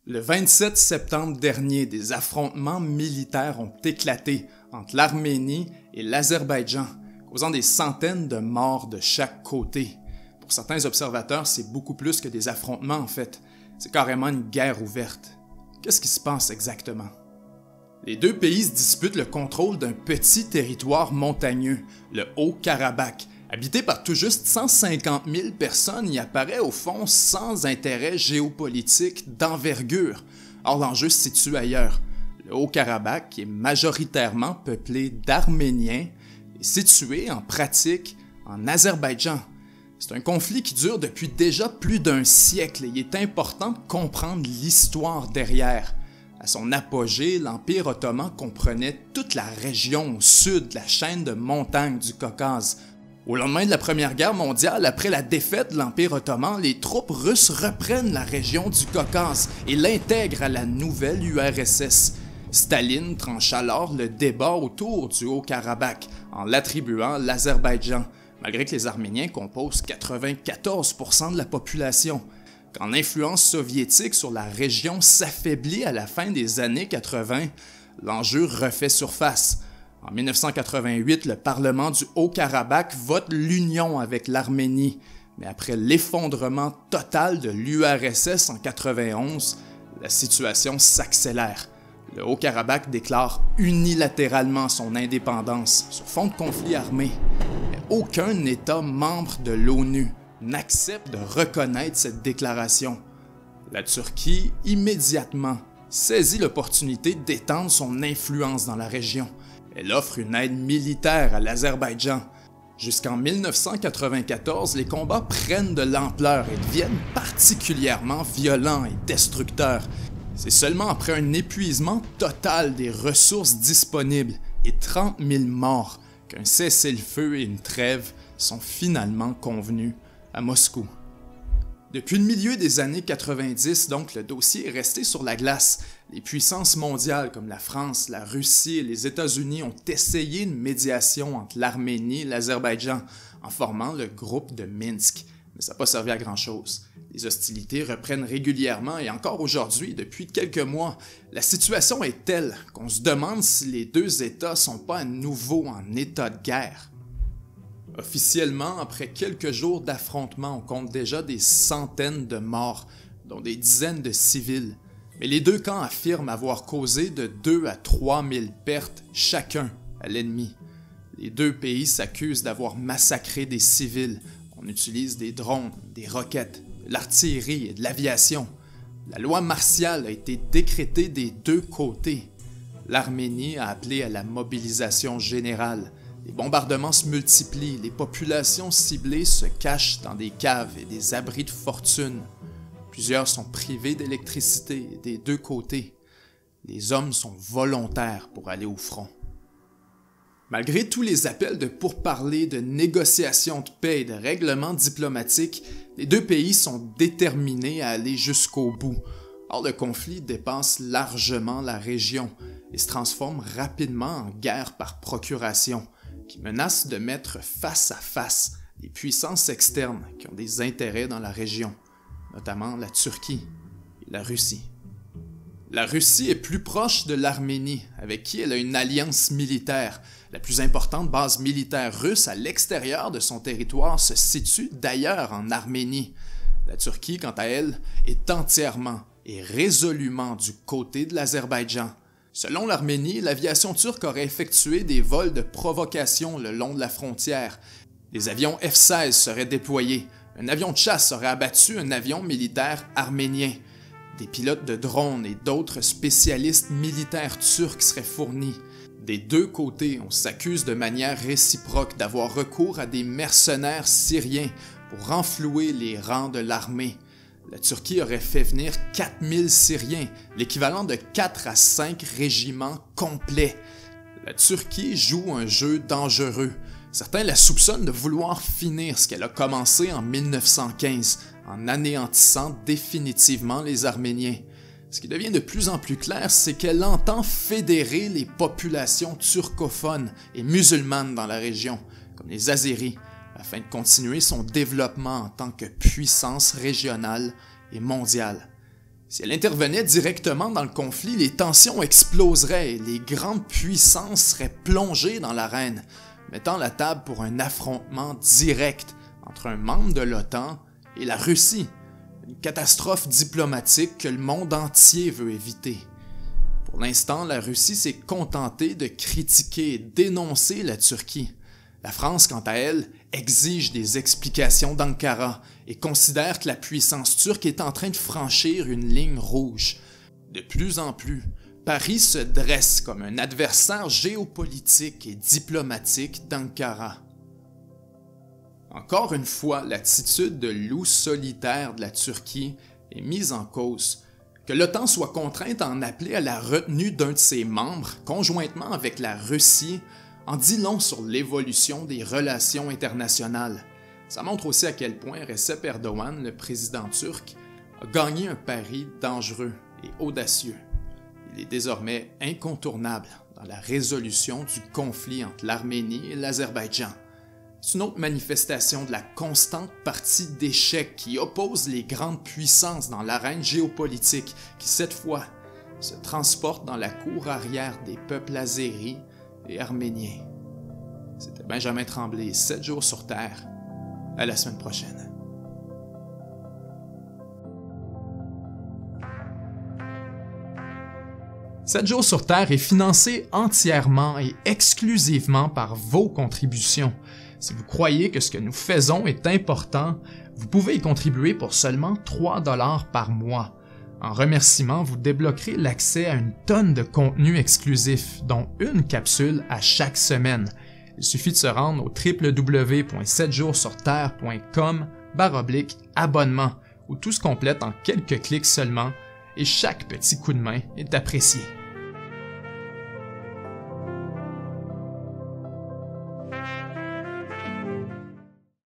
Le 27 septembre dernier, des affrontements militaires ont éclaté entre l'Arménie et l'Azerbaïdjan, causant des centaines de morts de chaque côté. Pour certains observateurs, c'est beaucoup plus que des affrontements en fait. C'est carrément une guerre ouverte. Qu'est-ce qui se passe exactement? Les deux pays se disputent le contrôle d'un petit territoire montagneux, le Haut-Karabakh. Habité par tout juste 150 000 personnes, il apparaît au fond sans intérêt géopolitique d'envergure. Or, l'enjeu se situe ailleurs. Le Haut-Karabakh, qui est majoritairement peuplé d'Arméniens, est situé en pratique en Azerbaïdjan. C'est un conflit qui dure depuis déjà plus d'un siècle et il est important de comprendre l'histoire derrière. À son apogée, l'Empire ottoman comprenait toute la région au sud de la chaîne de montagnes du Caucase. Au lendemain de la Première Guerre mondiale, après la défaite de l'Empire ottoman, les troupes russes reprennent la région du Caucase et l'intègrent à la nouvelle URSS. Staline tranche alors le débat autour du Haut-Karabakh en l'attribuant à l'Azerbaïdjan, malgré que les Arméniens composent 94% de la population. Quand l'influence soviétique sur la région s'affaiblit à la fin des années 80, l'enjeu refait surface. En 1988, le Parlement du Haut-Karabakh vote l'union avec l'Arménie, mais après l'effondrement total de l'URSS en 1991, la situation s'accélère. Le Haut-Karabakh déclare unilatéralement son indépendance sur fond de conflit armé, mais aucun État membre de l'ONU n'accepte de reconnaître cette déclaration. La Turquie, immédiatement, saisit l'opportunité d'étendre son influence dans la région. Elle offre une aide militaire à l'Azerbaïdjan. Jusqu'en 1994, les combats prennent de l'ampleur et deviennent particulièrement violents et destructeurs. C'est seulement après un épuisement total des ressources disponibles et 30 000 morts qu'un cessez-le-feu et une trêve sont finalement convenus à Moscou. Depuis le milieu des années 90, donc, le dossier est resté sur la glace. Les puissances mondiales comme la France, la Russie et les États-Unis ont essayé une médiation entre l'Arménie et l'Azerbaïdjan en formant le groupe de Minsk, mais ça n'a pas servi à grand-chose. Les hostilités reprennent régulièrement et encore aujourd'hui, depuis quelques mois, la situation est telle qu'on se demande si les deux États sont pas à nouveau en état de guerre. Officiellement, après quelques jours d'affrontements, on compte déjà des centaines de morts, dont des dizaines de civils. Mais les deux camps affirment avoir causé de 2 à 3 000 pertes chacun à l'ennemi. Les deux pays s'accusent d'avoir massacré des civils. On utilise des drones, des roquettes, de l'artillerie et de l'aviation. La loi martiale a été décrétée des deux côtés. L'Arménie a appelé à la mobilisation générale. Les bombardements se multiplient, les populations ciblées se cachent dans des caves et des abris de fortune. Plusieurs sont privés d'électricité des deux côtés. Les hommes sont volontaires pour aller au front. Malgré tous les appels de pourparlers, de négociations de paix et de règlements diplomatiques, les deux pays sont déterminés à aller jusqu'au bout. Or, le conflit dépasse largement la région et se transforme rapidement en guerre par procuration, qui menace de mettre face à face des puissances externes qui ont des intérêts dans la région, notamment la Turquie et la Russie. La Russie est plus proche de l'Arménie, avec qui elle a une alliance militaire. La plus importante base militaire russe à l'extérieur de son territoire se situe d'ailleurs en Arménie. La Turquie, quant à elle, est entièrement et résolument du côté de l'Azerbaïdjan. Selon l'Arménie, l'aviation turque aurait effectué des vols de provocation le long de la frontière. Des avions F-16 seraient déployés. Un avion de chasse aurait abattu un avion militaire arménien. Des pilotes de drones et d'autres spécialistes militaires turcs seraient fournis. Des deux côtés, on s'accuse de manière réciproque d'avoir recours à des mercenaires syriens pour renflouer les rangs de l'armée. La Turquie aurait fait venir 4000 Syriens, l'équivalent de 4 à 5 régiments complets. La Turquie joue un jeu dangereux. Certains la soupçonnent de vouloir finir ce qu'elle a commencé en 1915, en anéantissant définitivement les Arméniens. Ce qui devient de plus en plus clair, c'est qu'elle entend fédérer les populations turcophones et musulmanes dans la région, comme les Azéris, afin de continuer son développement en tant que puissance régionale et mondiale. Si elle intervenait directement dans le conflit, les tensions exploseraient et les grandes puissances seraient plongées dans l'arène, mettant la table pour un affrontement direct entre un membre de l'OTAN et la Russie, une catastrophe diplomatique que le monde entier veut éviter. Pour l'instant, la Russie s'est contentée de critiquer et dénoncer la Turquie. La France, quant à elle, exige des explications d'Ankara et considère que la puissance turque est en train de franchir une ligne rouge. De plus en plus, Paris se dresse comme un adversaire géopolitique et diplomatique d'Ankara. Encore une fois, l'attitude de loup solitaire de la Turquie est mise en cause. Que l'OTAN soit contrainte à en appeler à la retenue d'un de ses membres, conjointement avec la Russie, en dit long sur l'évolution des relations internationales. Ça montre aussi à quel point Recep Erdogan, le président turc, a gagné un pari dangereux et audacieux. Il est désormais incontournable dans la résolution du conflit entre l'Arménie et l'Azerbaïdjan. C'est une autre manifestation de la constante partie d'échecs qui oppose les grandes puissances dans l'arène géopolitique qui, cette fois, se transporte dans la cour arrière des peuples azéris et arméniens. C'était Benjamin Tremblay, 7 jours sur Terre. À la semaine prochaine. « 7 jours sur Terre » est financé entièrement et exclusivement par vos contributions. Si vous croyez que ce que nous faisons est important, vous pouvez y contribuer pour seulement 3 $ par mois. En remerciement, vous débloquerez l'accès à une tonne de contenu exclusif, dont une capsule à chaque semaine. Il suffit de se rendre au www.7jourssurterre.com/abonnement, où tout se complète en quelques clics seulement et chaque petit coup de main est apprécié.